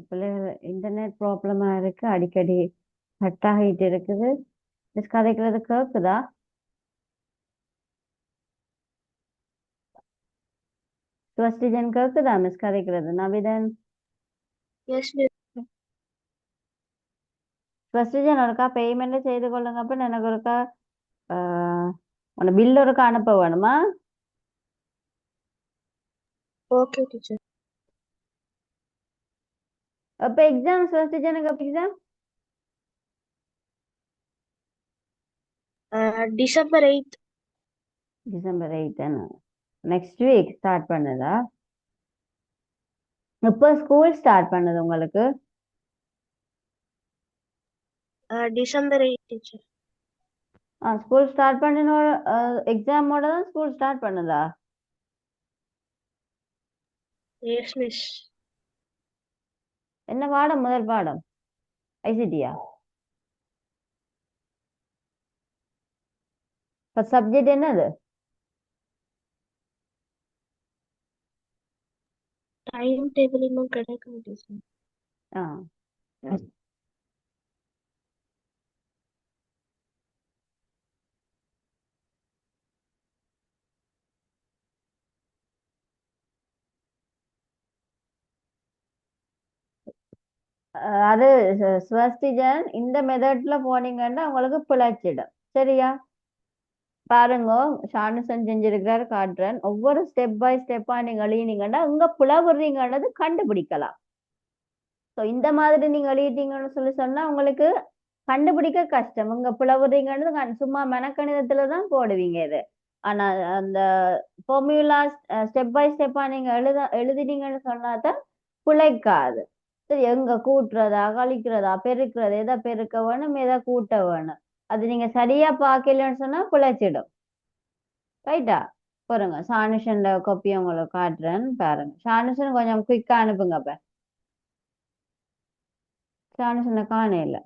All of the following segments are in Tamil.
பிள்ளைகள் இன்டர்நெட் ப்ராப்ளமா இருக்கு, அடிக்கடி கட் ஆகிட்டு இருக்குது. மிஸ் கதைக்கிறது கேக்குதா? சுவஸ்டிஜன் கேக்குதா மிஸ் கதைக்கிறது? நவிதன் Yes, miss. சுவஸ்டிஜன் ஒருக்கா பேமெண்ட் செய்து கொள்ளுங்க. அப்ப எனக்கு ஒருக்கா உன பில் ஒருக்கா அனுப்ப வேணுமா? Okay, teacher. அப்ப எக்ஸாம் சுவஸ்டிஜனுக்கு அப்ப exam December 8th. December 8 next week start பண்ணுதா? இப்போ ஸ்கூல் ஸ்டார்ட் பண்ணுது உங்களுக்கு? December 8th, teacher. School start பண்ணினோட எக்ஸாமோட தான் ஸ்கூல் ஸ்டார்ட் பண்ணுதா? Yes, miss. என்ன பாடம்? முதல் பாடம் ஐசிடியா? இப்போ சப்ஜெக்ட் என்னது? Timetable இன்னும் கிடைக்கல, teacher. ஆ அது ஸ்வஸ்திஜன் இந்த மெத்தட்ல போனீங்கன்னா உங்களுக்கு பிழைச்சிடும். சரியா? பாருங்க, ஷானுசன் செஞ்சிருக்கிறாரு, காட்டுறேன். ஒவ்வொரு ஸ்டெப் பை ஸ்டெப்பா நீங்க எழுதினீங்கன்னா உங்க பிளவுறீங்கன்றது கண்டுபிடிக்கலாம். ஸோ இந்த மாதிரி நீங்க எழுதிட்டீங்கன்னு சொல்லி சொன்னா உங்களுக்கு கண்டுபிடிக்க கஷ்டம். உங்க பிளவுறீங்கன்றது சும்மா மனக்கணிதத்துல தான் போடுவீங்க இது. ஆனா அந்த ஃபார்முலா ஸ்டெப் பை ஸ்டெப்பா நீங்க எழுதினீங்கன்னு சொன்னா தான் பிழைக்காது. சரி, எங்க கூட்டுறதா கழிக்கிறதா பெருக்கிறதா, எதை பெருக்க வேணும் எதை கூட்ட வேணும், அது நீங்க சரியா பார்க்கலன்னு சொன்னா பிழைச்சிடும். ரைட்டா? பாருங்க, ஷானுஷன் காப்பி உங்களுக்கு காட்டுறேன் பாருங்க. ஷானுஷன் கொஞ்சம் குயிக்கா அனுப்புங்க. அப்ப ஷானுஷனை காண இல்ல.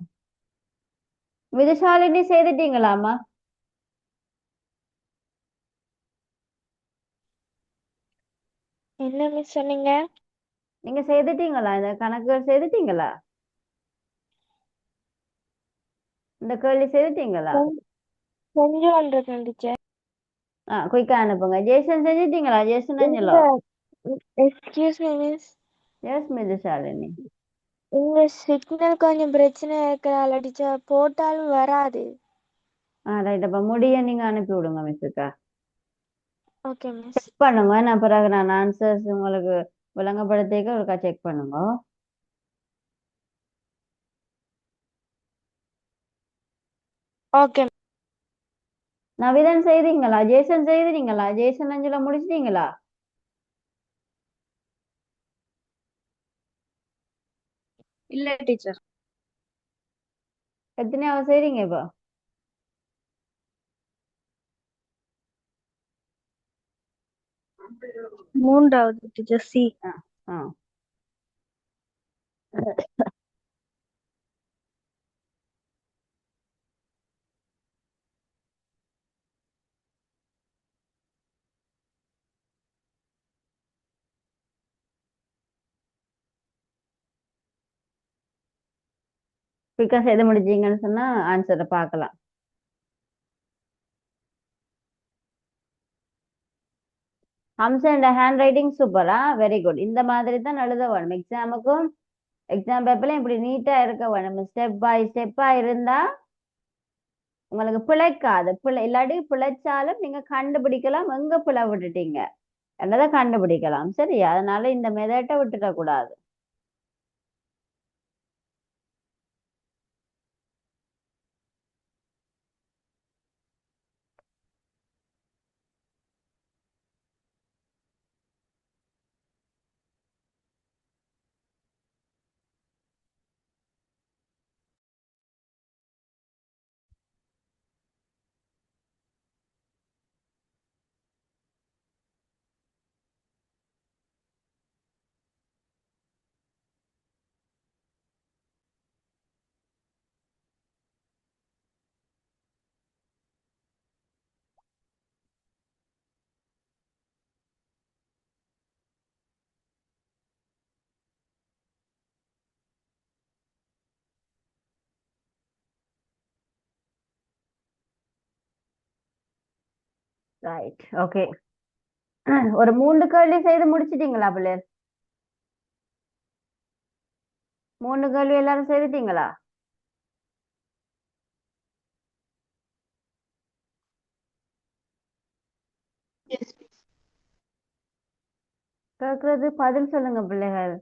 விதுஷாலினி செய்துட்டீங்களாமா? என்ன மிஸ் சொன்னீங்க? நீங்க செய்துட்டீங்களா? இந்த கணக்குகள் செய்துட்டீங்களா? இந்த கேள்வி செய்துட்டீங்களா? கொஞ்சம் இருக்கேன், டீச்சர். குயிக்கா அனுப்புங்க. ஜேசன் செஞ்சுட்டீங்களா? ஜேசன் இந்த அஞ்சலோ? Excuse me miss, yes Mithushalini. இந்த சிக்னல் கொஞ்சம் பிரச்சனை இருக்கிறால டீச்சர், போட்டாலும் வராது. ரைட். அப்ப முடிய நீங்க அனுப்பி விடுங்க மிஸ்ஸுக்கா. Okay miss. செக் பண்ணுங்க. நான் பிறகு நான் ஆன்சர்ஸ் உங்களுக்கு விளங்கப்படுத்திக்க ஒருக்கா செக் பண்ணுங்க. ஓகே. நவிதன் செய்தீங்களா? ஜேசன் செய்தீங்களா? ஜேசன் அஞ்சல முடிச்சிட்டீங்களா? இல்ல டீச்சர். எத்தனையாவது செய்றீங்க இப்போ? மூன்றாவது டீச்சர், சி. ஆ ஆ குயிக்கா செய்து முடிச்சீங்கன்னு சொன்னா ஆன்சரை பார்க்கலாம். ஹம்சன் ஹேண்ட் ரைட்டிங் சூப்பரா, வெரி குட். இந்த மாதிரி தான் எழுத வேணும் எக்ஸாமுக்கும். எக்ஸாம் பேப்பர்ல இப்படி நீட்டா இருக்க வேணும். ஸ்டெப் பை ஸ்டெப்பா இருந்தா உங்களுக்கு பிழைக்காது. இல்லாட்டி பிழைச்சாலும் நீங்க கண்டுபிடிக்கலாம் எங்க பிழை விட்டுட்டீங்க என்னதை கண்டுபிடிக்கலாம். சரி, அதனால இந்த மெதட்டை விட்டுட கூடாது. Right okay. ஒரு 3 கேள்வி செய்து முடிச்சிட்டீங்களா பிள்ளைகள்? 3 கேள்வி எல்லாரும் செய்துட்டீங்களா? கேக்குறது பதில் சொல்லுங்க பிள்ளைகள்.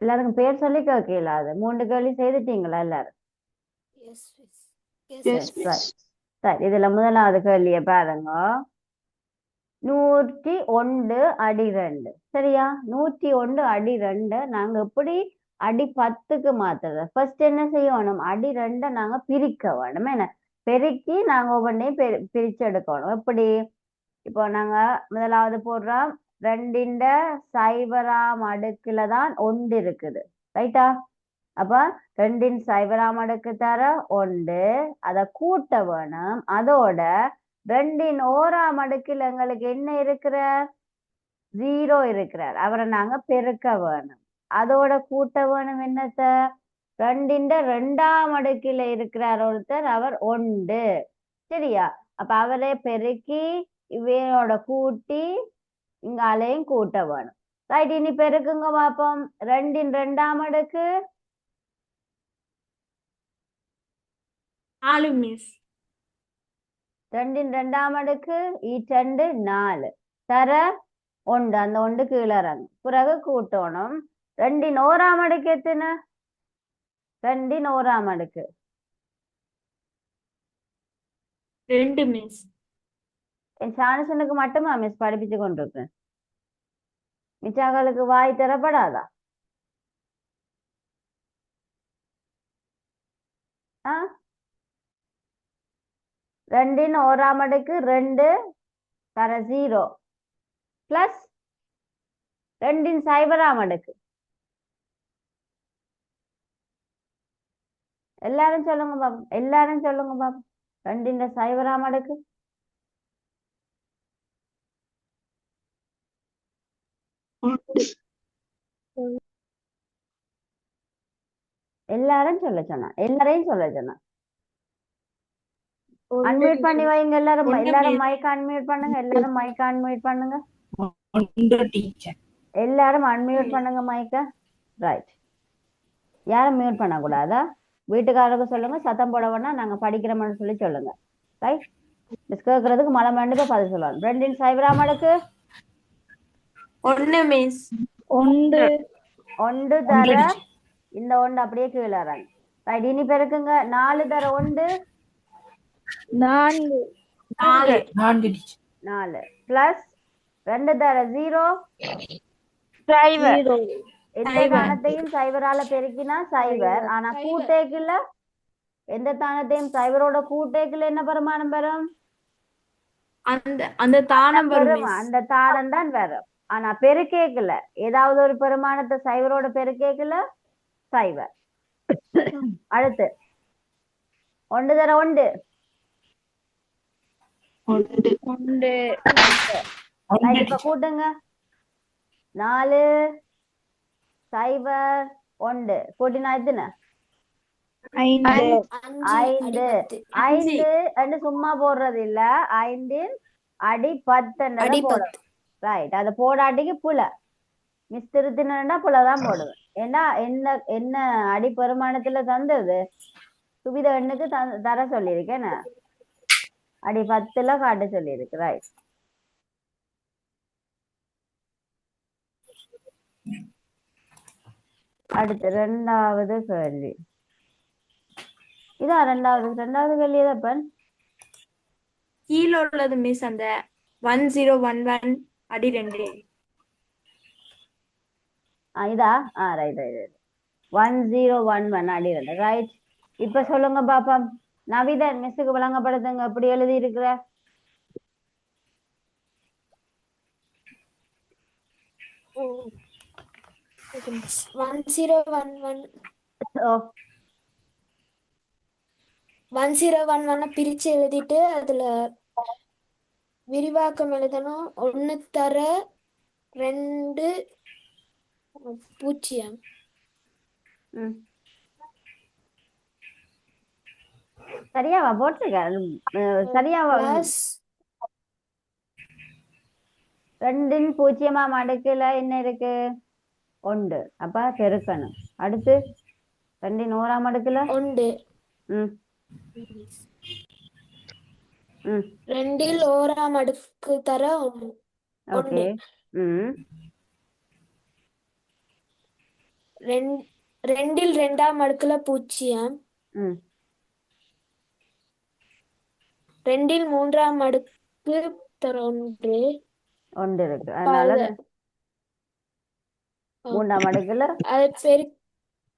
எல்லாருக்கும் பேர் சொல்லி கேட்கல. அது 3 கேள்வி செய்துட்டீங்களா எல்லாரும்? எஸ் மிஸ் Yes, சரி miss. சரி, இதுல முதலாவது கேள்விய பாருங்க. 101 அடி 2 சரியா? 101 அடி 2 நாங்க எப்படி அடி 10க்கு மாத்துறது? ஃபர்ஸ்ட் என்ன செய்யணும்? அடி 2 நாங்க பிரிக்க வேணும். என்ன பெருக்கி நாங்க ஒவ்வொன்றையும் பிரிச்சு எடுக்கணும். எப்படி? இப்போ நாங்க முதலாவது போடுறோம். 2ன் சைபராம் அடுக்குல தான் 1 இருக்குது. ரைட்டா? அப்ப 2ன் சைபராம் அடுக்கு தர 1 அதை கூட்ட வேணும். அதோட 2ன் ஓராம் அடுக்கில் எங்களுக்கு என்ன இருக்கிற? 0 இருக்கிறார். அவரை நாங்க பெருக்க வேணும். அதோட கூட்ட வேணும் என்னத்த? 2ன் 2ஆம் அடுக்கில இருக்கிறார் ஒருத்தர், அவர் 1 சரியா? அப்ப அவரை பெருக்கி இவையோட கூட்டி இங்காலையும் கூட்ட வேணும். ரைட், இனி பெருக்குங்க பாப்போம். 2ன் 2ஆம் அடுக்கு 4 மிஸ் 2ன் 2ஆம் அடுக்கு 4 தர 1 அந்த 1 கீழே இறங்கும். பிறகு கூட்டணும். 2ன் ஓராம் அடுக்கு எத்தனை? 2ன் ஓராம் அடுக்கு 2 மிஸ் என் சானசனுக்கு மட்டுமா மிஸ் படிப்பிச்சு கொண்டிருக்கேன்? மிச்சாக்களுக்கு வாய் தரப்படாதா? ஆ 2ன் ஓராம் அடுக்கு 2 தர 0 பிளஸ் 2ன் சைபராம் அடுக்கு. எல்லாரும் சொல்லுங்க பாப்போம். எல்லாரும் சொல்லுங்க பாப்போம். 2ன் சைபராம் அடுக்கு எல்லாரும் சொல்ல சொன்னா. எல்லாரையும் சொல்ல சொன்னா. அன்மியூட் பண்ணி வைங்க எல்லாரும். எல்லாரும் மைக் அன்மியூட் பண்ணுங்க. எல்லாரும் மைக் அன்மியூட் பண்ணுங்க. Teacher. எல்லாரும் அன்மியூட் பண்ணுங்க மைக்க. ரைட், யாரும் மியூட் பண்ணக்கூடாதா? வீட்டுக்காரருக்கு சொல்லுங்க சத்தம் போட வேணா, நாங்க படிக்கிறோம்னு சொல்லி சொல்லுங்க. ரைட், மிஸ் கேட்கறதுக்கு மலை மண்டுக்கு பதில் சொல்லலாம். 2ன் சைபராம் அடுக்கு 1 மிஸ் 1 தர இந்த 1 அப்படியே கீழே இறங்கு. ரைட், இனி பெருக்குங்க. 4 தர 1 4 4 பிளஸ் 2 தர 0 எந்த தானத்தையும் சைபரால பெருக்கினா சைபர். ஆனா கூட்டேக்குல எந்த தானத்தையும் சைபரோட கூட்டேக்குல என்ன பெருமானம் வரும்? அந்த தானம் வரும் மிஸ் அந்த தானம் தான் வரும். ஆனா பெருக்கேக்குல ஏதாவது ஒரு பெருமானத்தை சைபரோட பெருக்கேக்குல சைபர். அடுத்து 1 தர 1 இப்ப கூட்டுங்க. 4 சைபர் 1 கூட்டினா எத்தனை? 5 5 சும்மா போடுறது இல்ல. 5ன் அடி 10 போடுறது. ரைட், அதை போடாட்டிக்கு புல மிஸ் திருத்தினா புலதான் போடுவேன். ஏன்னா என்ன என்ன அடி பெருமானத்துல தந்தது? சுபித எண்ணுக்கு தர சொல்லியிருக்கேன். அடி 10ல காட்ட சொல்லியிருக்கு. ரைட், அடுத்து 2வது கேள்வி. இதான் 2வது கேள்வி. எதப்பன் கீழே உள்ளது மிஸ் அந்த 1011 அடி 2 இதா? ரைட் ரைட் 1011 அடி 2. ரைட், இப்ப சொல்லுங்க பாப்பா. நவிதன் மிஸ்ஸுக்கு விளங்கப்படுத்துங்க. எப்படி எழுதி இருக்கிற? ம். 1011 1011 பிரிச்சு எழுதிட்டு அதுல விரிவாக்கம் எழுதணும். 1 தர 2 0 சரியாவா போட்டிருக்க? சரியாவா? பிளஸ் 2 பூஜ்ஜியமாம் அடுக்குல என்ன இருக்கு? ஒன்று. அப்ப பெருக்கணும். அடுத்து 2 1/4 அடுக்குல ஒன்று ம் ம் 2 1/4 அடுக்கு தர ஓகே. ஒன்று ம் 2 2/2 அடுக்குல 0 ம் 2 3/4 அடுக்கு தர ஒன்று ஒன்று இருக்கு. அதனால அது 3ஆம் அடுக்குல அது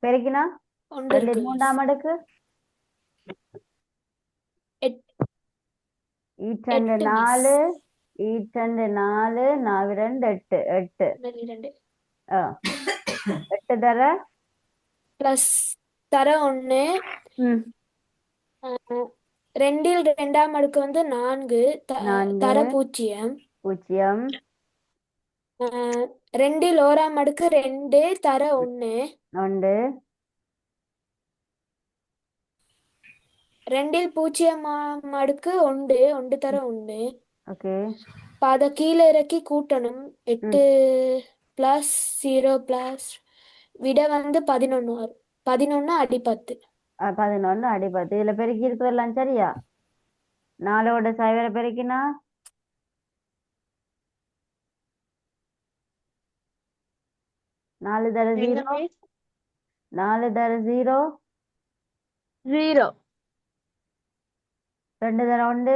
பெருக்கினா ஒன்று 2 இருக்கு 3ஆம் அடுக்கு ஈற்றண்டு 8 4 ஈற்றண்டு 4 4 2 8 8 2 ஆ 8 தர பிளஸ் தர ஒன்று ம் 2 2/2 அடுக்கு வந்து 4 4 தர 0 0 2 1/4 அடுக்கு 2 தர 1 1 2 0/2 அடுக்கு 1 1 தர 1 ஓகே. இப்போ அதை கீழே இறக்கி கூட்டணும் 8 + 0 + விட வந்து 11 வரும் 11 அடி 10 11 அடி 10. இதுல பெருக்கி இருக்கிறதெல்லாம் சரியா? 4ஓட 0 பெருக்கினா 4 தர 0 4 தர 0 0 2 தர 1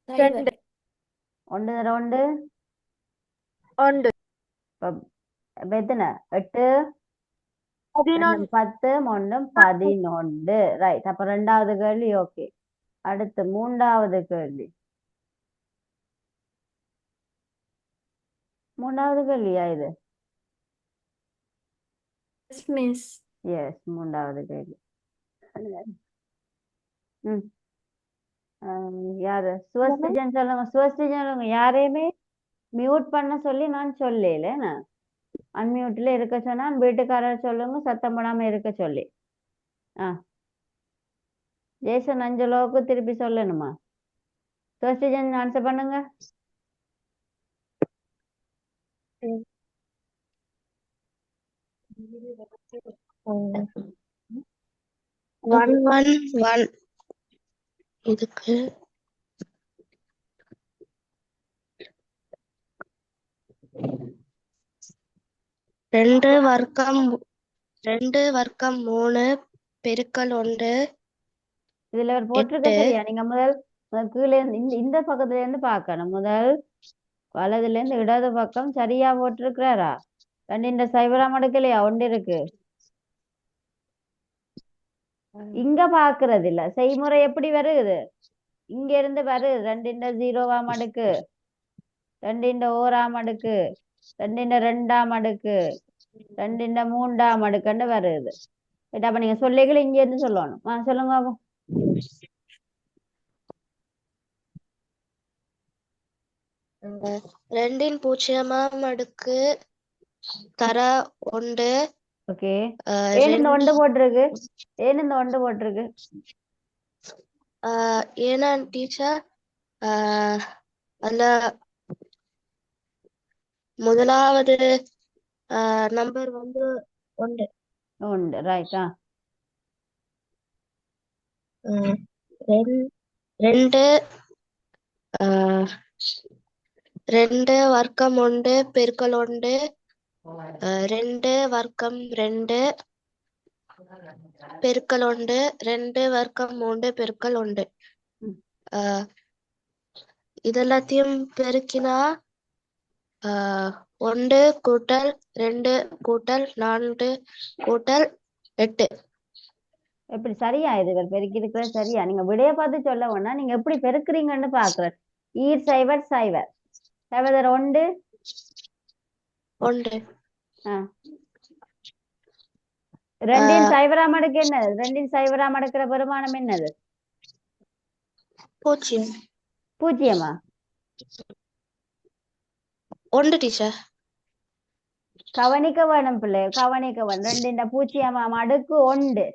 சைவர் 1 தர 1 1 இப்ப எத்தனை 8 11 10 1 11. ரைட். அப்ப 2வது கேள்வி ஓகே. அடுத்து 3வது கேள்வி. 3வது கேள்வியா இது? மிஸ் எஸ் 3வது கேள்வி. ம் யாரு? சுவஸ்திஜன் சொல்லுங்க. சுவஸ்திஜன் சொல்லுங்க. யாரையுமே மியூட் பண்ண சொல்லி நான் சொல்லல. அன்மியூட்ல இருக்க சொன்னா வீட்டுக்காரர் சொல்லுங்க, சத்தம் போடாம இருக்க சொல்லி. ஜேசன் அஞ்சலோவுக்கு திருப்பி சொல்லணுமா? சுவஸ்திஜன் ஆன்சர் பண்ணுங்க. One, one, one. இதுக்கு 2 வர்க்கம் 3 பெருக்கல் 1 இதுல ஒரு போட்டிருக்க 8. சரியா? நீங்க முதல் கீழே இருந்து இந்த பக்கத்துல இருந்து பார்க்கணும். முதல் வலதுல இருந்து இடது பக்கம் சரியா போட்டிருக்கிறாரா? 2 சைபரா மடுக்கலையா? 1 இருக்கு. இங்க பாக்குறது இல்ல. செய்முறை எப்படி வருது? இங்க இருந்து வருது. 2 0ஆம் அடுக்கு 2 1ஆம் அடுக்கு 2 2ஆம் அடுக்கு 2 3ஆம் அடுக்குன்னு வருது. அப்ப நீங்க சொல்லிகள் இங்க இருந்து சொல்லணும். சொல்லுங்க பாப்போம். 2 பூஜ்ஜியமாம் அடுக்கு தர 1. ஓகே. ஏன் இந்த 1 போட்டிருக்கு? ஏன் இந்த 1 போட்டிருக்கு? ஏன்னா டீச்சர் அதுல முதலாவது நம்பர் வந்து 1. 1 ரைட்டா. 2 வர்க்கம் 1 பெருக்கல் 1 2 வர்க்கம் 2 பெருக்கல் 1 2 வர்க்கம் 3 பெருக்கல் 1 இதெல்லாத்தையும் பெருக்கினா 1 கூட்டல் 2 கூட்டல் 4 கூட்டல் 8. எப்படி சரியா? இது பெருக்கி இருக்கிறது சரியா? நீங்க விடைய பார்த்து சொல்ல வேணா, நீங்க எப்படி பெருக்குறீங்கன்னு பாக்குறேன். ஈர் சைவர் சைவர் சைவர் 1 1 2 சைவராம் அடுக்கு என்னது? 2 சைவராம் அடுக்கிற பெருமானம் என்னது? 0. 0மா? 1 டீச்சர். கவனிக்க வேணும் பிள்ளை, கவனிக்க வேணும். 2 0ஆம் அடுக்கு 1.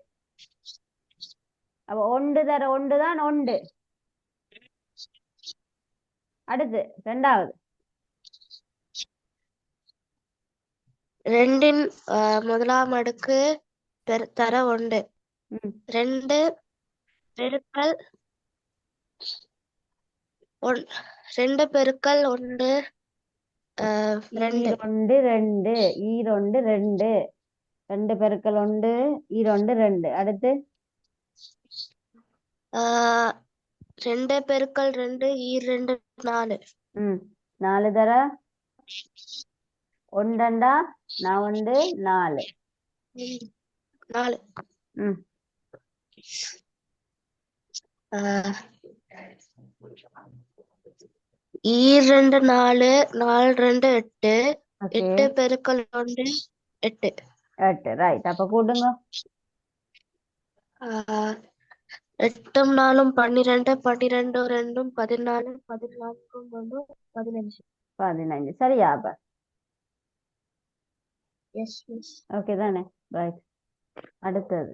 அப்ப 1 தர 1 தான் 1. அடுத்து 2வது 2 முதலாம் அடுக்கு தர 1 ம் 2 பெருக்கல் 2 பெருக்கல் 1 2 ஈரொண்டு 2 ஈரொண்டு 2 2 பெருக்கல் 1 ஈரொண்டு 2 அடுத்து 2 பெருக்கல் 2 2 4 ம் 4 தர ஒண்டண்டா நான் 1 4 4 ம் 2 4 4 2 8 ஓகே 8 பெருக்கல் 1 8 8 ரைட் அப்ப கூட்டுங்க 8 4 12 12 2 14 14 1 15 15 சரியா அப்ப எஸ் மிஸ் ஓகே தானே ரைட் அடுத்தது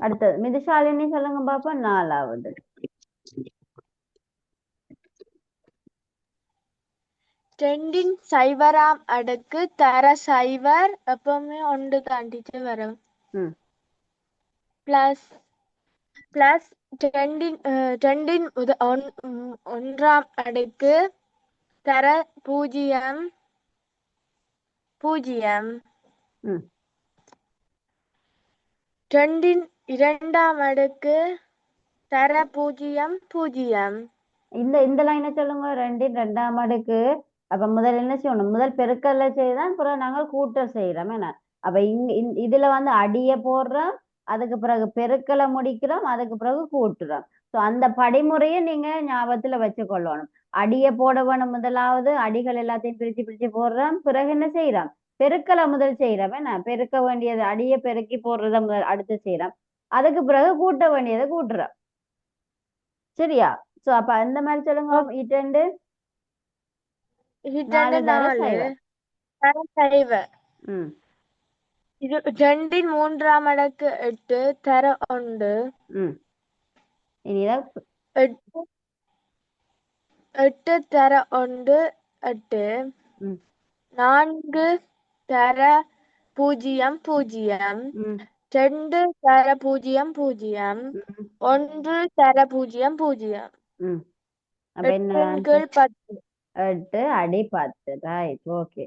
அடுத்தது மிதுஷாலினி சொல்லுங்க பாப்பா 4வது 2 சைவராம் அடுக்கு தர சைவர் எப்பவுமே 1 தான் டீச்சர் வரும் ம் பிளஸ் 2 ஒன்றாம் அடுக்கு தர 0 ம் 2 இரண்டாம் அடுக்கு தர 0 இந்த லைனை சொல்லுங்க 2 2ஆம் அடுக்கு அப்ப முதல்ல என்ன செய்யணும் முதல் பெருக்கல்ல செய்தான் பிறகு நாங்கள் கூட்டல் செய்யறோம் என்ன அப்ப இதுல வந்து அடிய போடுறோம் அதுக்கு பிறகு பெருக்கலை முடிக்கிறோம் அதுக்கு பிறகு கூட்டுறோம் ஸோ அந்த படிமுறையை நீங்க ஞாபகத்துல வச்சுக்கொள்ளணும் அடிய போட வேணும் முதலாவது அடிகள் எல்லாத்தையும் பிரிச்சு போடுறோம் பிறகு என்ன செய்யறோம் பெருக்கலை முதல் செய்யறோம் என்ன பெருக்க வேண்டியது அடிய பெருக்கி போடுறத முதல் அடுத்து செய்யறோம் அதுக்கு பிறகு கூட்ட வேண்டியதை கூட்டுறோம் சரியா சோ அப்ப அந்த மாதிரி சொல்லுங்க இரண்டு 4 தர 4 சைவர் தர சைவர் ம் 2 மூன்றாம் அடுக்கு 8 தர 1 ம் இனிதான் 8 தர 1 8 ம் 4 தர 0 ம் 2 தர 0 ம் 1 தர 0 ம் அப்ப என்ன 8 ஆன்சர் 10 8 அடி 10 ரைட் ஓகே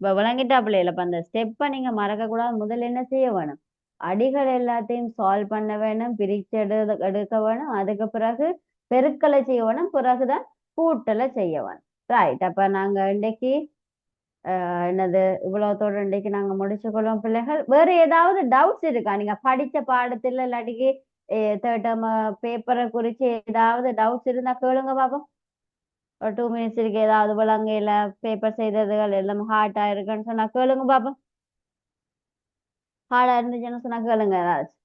இப்ப விளங்கிட்டா பிள்ளைல அப்ப அந்த ஸ்டெப்பை நீங்க மறக்க கூடாது முதல்ல என்ன செய்ய வேணும் அடிகள் எல்லாத்தையும் சால்வ் பண்ண வேணும் பிரிச்சு எடுக்க வேணும் அதுக்கு பிறகு பெருக்கலை செய்ய வேணும் பிறகுதான் கூட்டலை செய்ய வேணும் ரைட் அப்ப நாங்க இன்னைக்கு என்னது இவ்வளவுத்தோட இன்னைக்கு நாங்க முடிச்சுக்கொள்வோம் பிள்ளைகள் வேற ஏதாவது டவுட்ஸ் இருக்கா நீங்க படிச்ச பாடத்துல இல்லாட்டிக்கு தேர்ட் பேப்பரை குறிச்சு ஏதாவது டவுட்ஸ் இருந்தா கேளுங்க பாப்போம் ஒரு 2 மினிட்ஸ் இருக்கு ஏதாவது விளங்கையில பேப்பர் செய்ததுகள் எல்லாம் ஹார்டா இருக்குன்னு சொன்னா கேளுங்க பாப்போம் ஹார்டா இருந்துச்சுன்னு சொன்னா கேளுங்க ஏதாச்சும்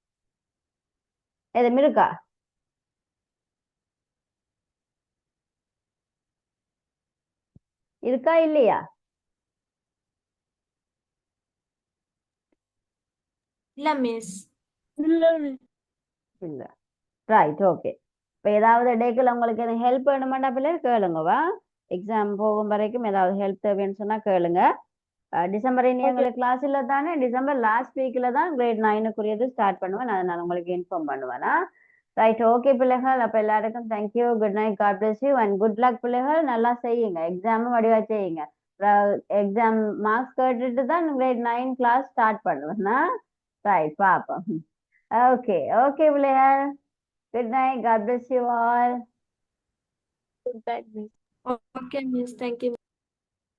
எதுவும் இருக்கா இருக்கா இல்லையா இல்ல மிஸ் இல்ல ரைட் ஓகே இப்போ ஏதாவது டேக்கில் உங்களுக்கு எதுவும் ஹெல்ப் வேணுமாண்டா பிள்ளை கேளுங்கவா எக்ஸாம் போகும் வரைக்கும் ஏதாவது ஹெல்ப் தேவைன்னு சொன்னா கேளுங்க டிசம்பர் இனி எங்களுக்கு கிளாஸ் இல்லை தானே டிசம்பர் லாஸ்ட் வீக்ல தான் கிரேட் 9க்குரியது ஸ்டார்ட் பண்ணுவேன் அதனால உங்களுக்கு இன்ஃபார்ம் பண்ணுவேனா ரைட் ஓகே பிள்ளைகள் அப்போ எல்லாருக்கும் thank you good night God bless you and good luck பிள்ளைகள் நல்லா செய்யுங்க எக்ஸாமும் வடிவா செய்யுங்க எக்ஸாம் மார்க்ஸ் கேட்டுட்டு தான் கிரேட் 9 கிளாஸ் ஸ்டார்ட் பண்ணுவேன்னா ரைட் பாப்போம் ஓகே ஓகே பிள்ளைகள் good night God bless you all Good night, miss. Okay, miss. Thank you.